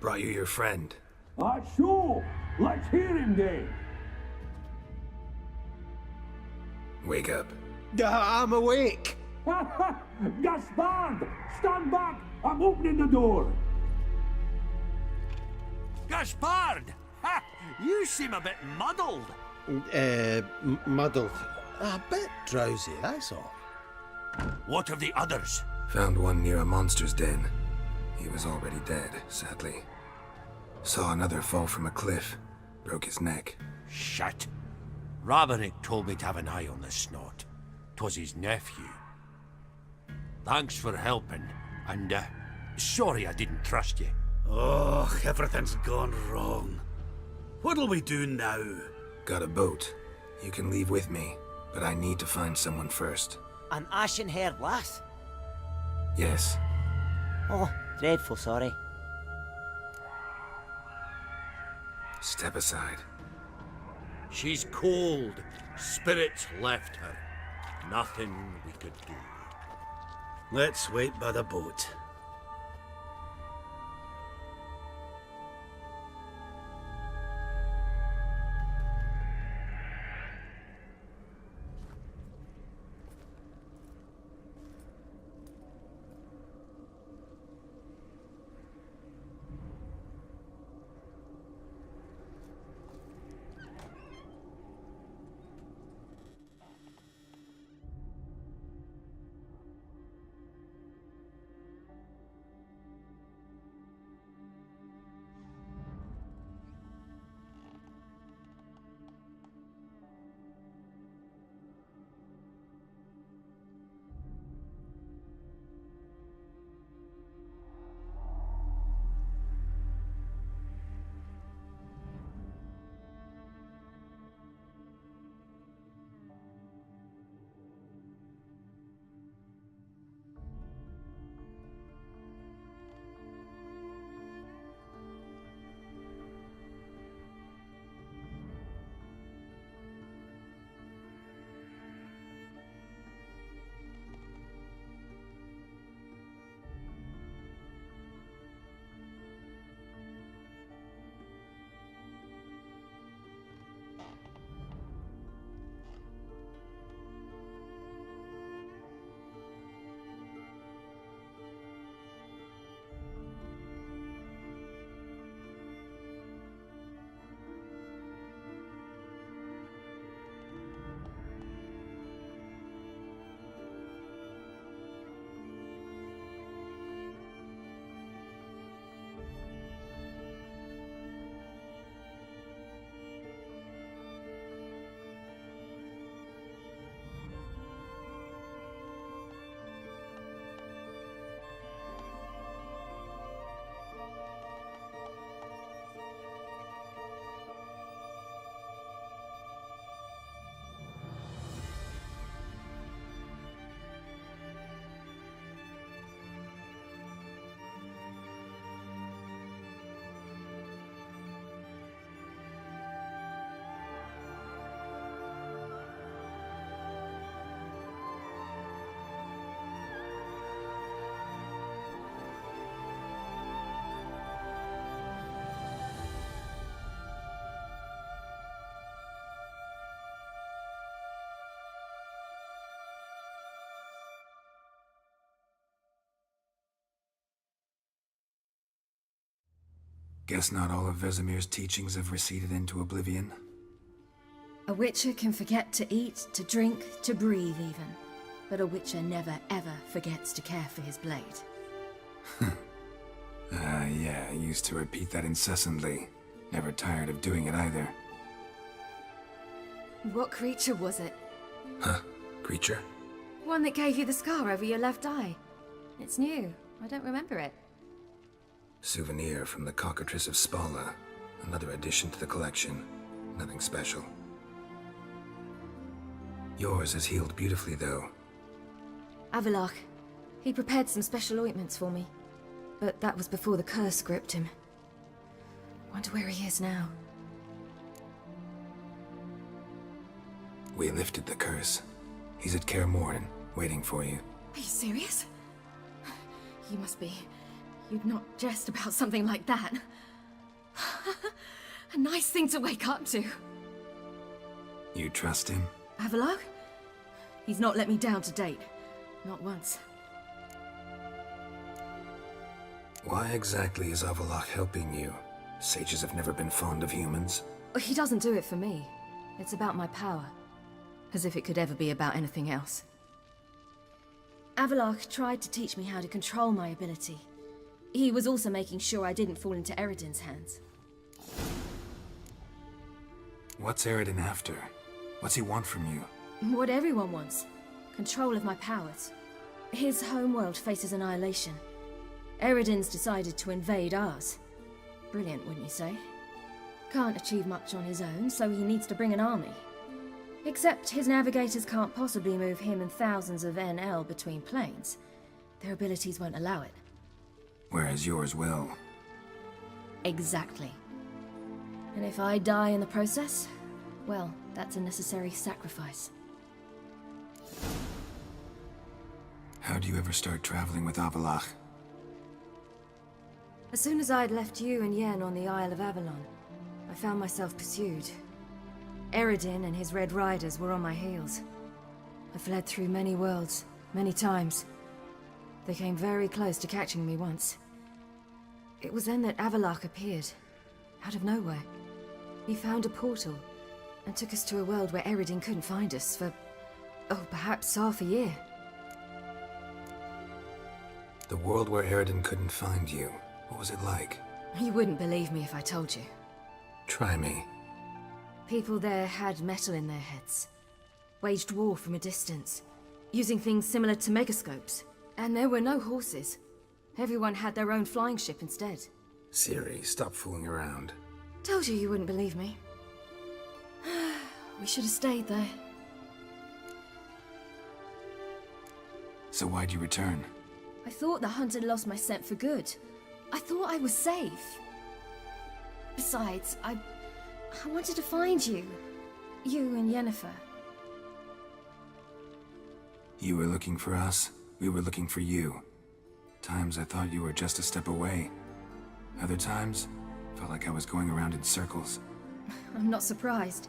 Brought you your friend. Sure. Let's hear him then. Wake up. I'm awake. Gaspard! Stand back! I'm opening the door. Gaspard! Ha! You seem a bit muddled. Muddled. A bit drowsy, that's all. What of the others? Found one near a monster's den. He was already dead, sadly. Saw another fall from a cliff. Broke his neck. Shit. Raverick told me to have an eye on the snot. 'Twas his nephew. Thanks for helping, and, sorry I didn't trust you. Oh, everything's gone wrong. What'll we do now? Got a boat. You can leave with me, but I need to find someone first. An ashen-haired lass? Yes. Oh, dreadful sorry. Step aside. She's cold. Spirits left her. Nothing we could do. Let's wait by the boat. Guess not all of Vesemir's teachings have receded into oblivion. A witcher can forget to eat, to drink, to breathe even. But a witcher never ever forgets to care for his blade. Yeah, I used to repeat that incessantly. Never tired of doing it either. What creature was it? Huh? Creature? One that gave you the scar over your left eye. It's new. I don't remember it. Souvenir from the Cockatrice of Spala. Another addition to the collection. Nothing special. Yours has healed beautifully, though. Avalach. He prepared some special ointments for me. But that was before the curse gripped him. Wonder where he is now. We lifted the curse. He's at Kaer Morhen, waiting for you. Are you serious? You must be you'd not jest about something like that. A nice thing to wake up to. You trust him? Avalok? He's not let me down to date. Not once. Why exactly is Avalok helping you? Sages have never been fond of humans. He doesn't do it for me. It's about my power. As if it could ever be about anything else. Avalok tried to teach me how to control my ability. He was also making sure I didn't fall into Eredin's hands. What's Eredin after? What's he want from you? What everyone wants. Control of my powers. His homeworld faces annihilation. Eredin's decided to invade ours. Brilliant, wouldn't you say? Can't achieve much on his own, so he needs to bring an army. Except his navigators can't possibly move him and thousands of NL between planes. Their abilities won't allow it. Whereas yours will. Exactly. And if I die in the process, well, that's a necessary sacrifice. How'd you ever start traveling with Avalok? As soon as I'd left you and Yen on the Isle of Avalon, I found myself pursued. Eredin and his Red Riders were on my heels. I fled through many worlds, many times. They came very close to catching me once. It was then that Avalok appeared, out of nowhere. He found a portal, and took us to a world where Eredin couldn't find us for, perhaps half a year. The world where Eredin couldn't find you. What was it like? You wouldn't believe me if I told you. Try me. People there had metal in their heads. Waged war from a distance, using things similar to megascopes. And there were no horses. Everyone had their own flying ship instead. Siri, stop fooling around. Told you wouldn't believe me. We should have stayed there. So why'd you return? I thought the hunt had lost my scent for good. I thought I was safe. Besides, I wanted to find you. You and Yennefer. You were looking for us, we were looking for you. Times I thought you were just a step away. Other times, felt like I was going around in circles. I'm not surprised.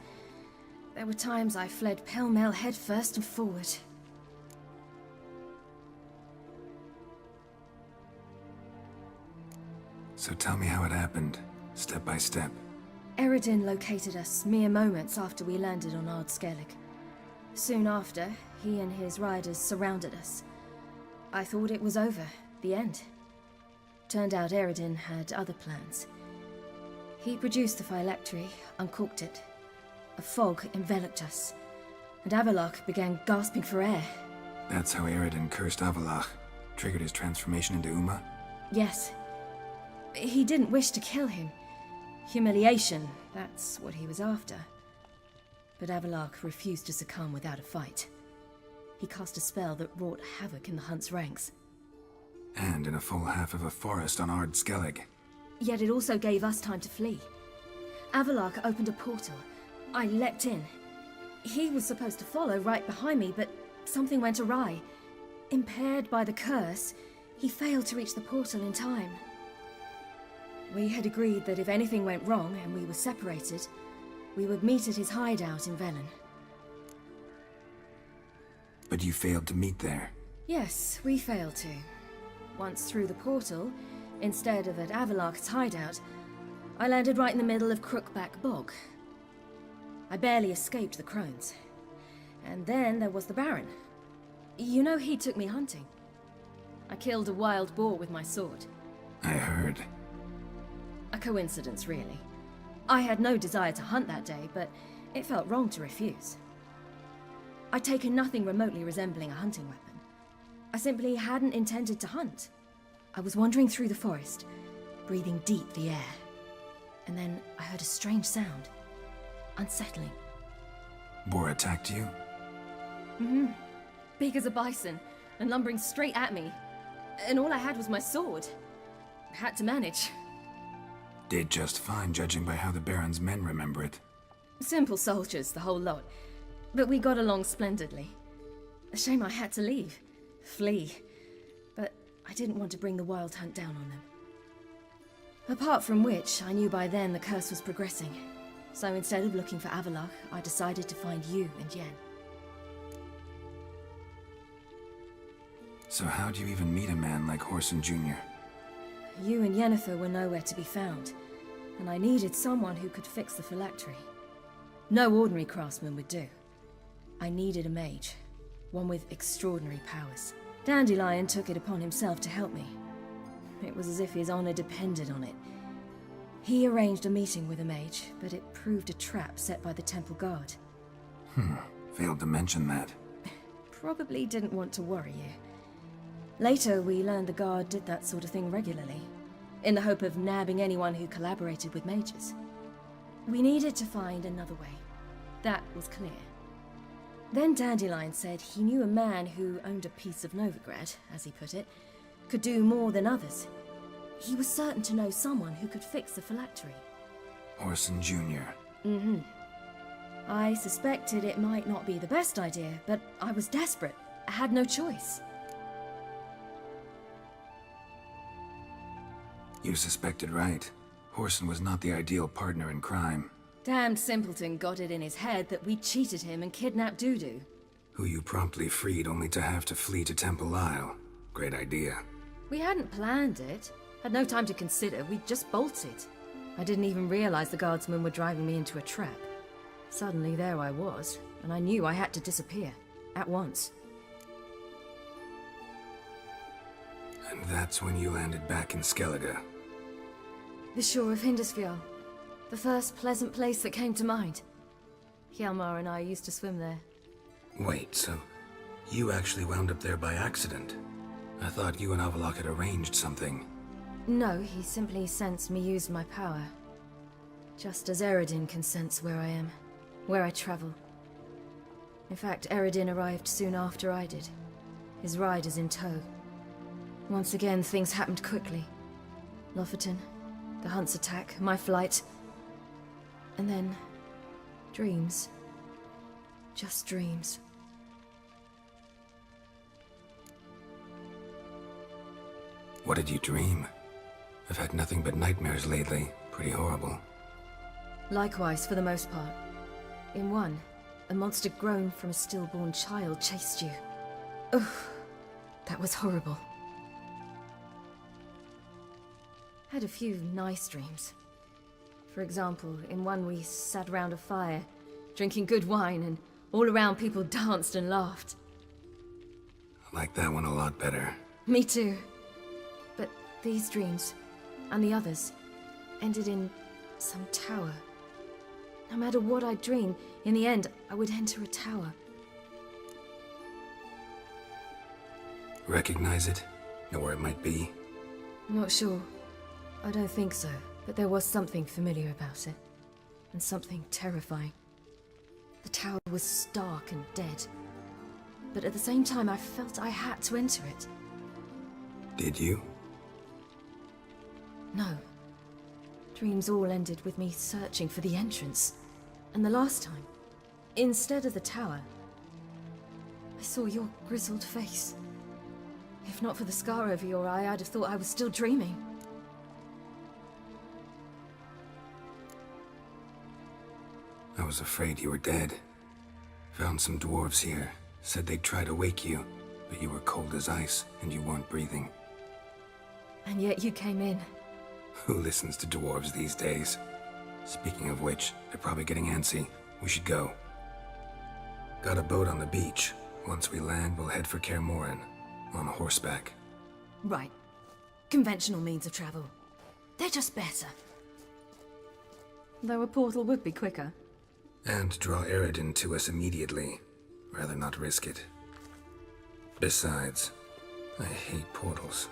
There were times I fled pell-mell headfirst and forward. So tell me how it happened, step by step. Eredin located us mere moments after we landed on Ard Skellig. Soon after, he and his riders surrounded us. I thought it was over, the end. Turned out Eredin had other plans. He produced the phylactery, uncorked it. A fog enveloped us, and Avalok began gasping for air. That's how Eredin cursed Avalok, triggered his transformation into Uma? Yes. He didn't wish to kill him. Humiliation, that's what he was after. But Avalok refused to succumb without a fight. He cast a spell that wrought havoc in the hunt's ranks. And in a full half of a forest on Ard Skellig. Yet it also gave us time to flee. Avalok opened a portal. I leapt in. He was supposed to follow right behind me, but something went awry. Impaired by the curse, he failed to reach the portal in time. We had agreed that if anything went wrong and we were separated, we would meet at his hideout in Velen. But you failed to meet there. Yes, we failed to. Once through the portal, instead of at Avalok's hideout, I landed right in the middle of Crookback Bog. I barely escaped the crones. And then there was the Baron. You know he took me hunting. I killed a wild boar with my sword. I heard. A coincidence, really. I had no desire to hunt that day, but it felt wrong to refuse. I'd taken nothing remotely resembling a hunting weapon. I simply hadn't intended to hunt. I was wandering through the forest, breathing deep the air. And then I heard a strange sound. Unsettling. Boar attacked you? Mm-hmm. Big as a bison, and lumbering straight at me. And all I had was my sword. Had to manage. Did just fine, judging by how the Baron's men remember it. Simple soldiers, the whole lot. But we got along splendidly. A shame I had to leave. Flee. But I didn't want to bring the wild hunt down on them. Apart from which, I knew by then the curse was progressing. So instead of looking for Avallac'h, I decided to find you and Yen. So how'd you even meet a man like Whoreson Jr.? You and Yennefer were nowhere to be found, and I needed someone who could fix the phylactery. No ordinary craftsman would do. I needed a mage, one with extraordinary powers. Dandelion took it upon himself to help me. It was as if his honor depended on it. He arranged a meeting with a mage, but it proved a trap set by the temple guard. Failed to mention that. Probably didn't want to worry you. Later, we learned the guard did that sort of thing regularly, in the hope of nabbing anyone who collaborated with mages. We needed to find another way. That was clear. Then Dandelion said he knew a man who owned a piece of Novigrad, as he put it, could do more than others. He was certain to know someone who could fix the phylactery. Whoreson Jr. Mm-hmm. I suspected it might not be the best idea, but I was desperate. I had no choice. You suspected right. Whoreson was not the ideal partner in crime. Damned simpleton got it in his head that we cheated him and kidnapped Dudu. Who you promptly freed only to have to flee to Temple Isle. Great idea. We hadn't planned it. Had no time to consider, we just bolted. I didn't even realize the guardsmen were driving me into a trap. Suddenly there I was, and I knew I had to disappear. At once. And that's when you landed back in Skellige. The shore of Hindisfjall. The first pleasant place that came to mind. Hjalmar and I used to swim there. Wait, so you actually wound up there by accident? I thought you and Avallac'h had arranged something. No, he simply sensed me use my power. Just as Eredin can sense where I am, where I travel. In fact, Eredin arrived soon after I did. His riders in tow. Once again, things happened quickly. Lofoten, the Hunt's attack, my flight. And then, dreams. Just dreams. What did you dream? I've had nothing but nightmares lately. Pretty horrible. Likewise, for the most part. In one, a monster grown from a stillborn child chased you. Ugh, that was horrible. Had a few nice dreams. For example, in one we sat around a fire, drinking good wine, and all around people danced and laughed. I like that one a lot better. Me too. But these dreams, and the others, ended in some tower. No matter what I dreamed, in the end, I would enter a tower. Recognize it? Know where it might be? Not sure. I don't think so, but there was something familiar about it. And something terrifying. The tower was stark and dead. But at the same time, I felt I had to enter it. Did you? No. Dreams all ended with me searching for the entrance. And the last time, instead of the tower, I saw your grizzled face. If not for the scar over your eye, I'd have thought I was still dreaming. I was afraid you were dead. Found some dwarves here. Said they'd try to wake you, but you were cold as ice and you weren't breathing. And yet you came in. Who listens to dwarves these days? Speaking of which, they're probably getting antsy. We should go. Got a boat on the beach. Once we land, we'll head for Kaer Morhen. On horseback. Right. Conventional means of travel. They're just better. Though a portal would be quicker. And draw Eredin to us immediately. Rather not risk it. Besides, I hate portals.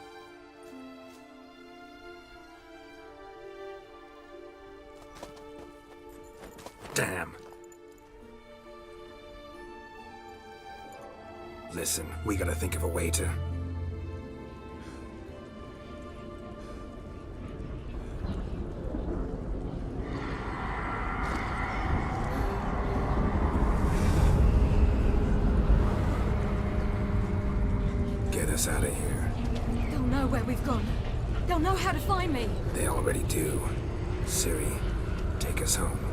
Damn. Listen, we gotta think of a way to... Get us out of here. They'll know where we've gone. They'll know how how to find me. They already do. Ciri, take us home.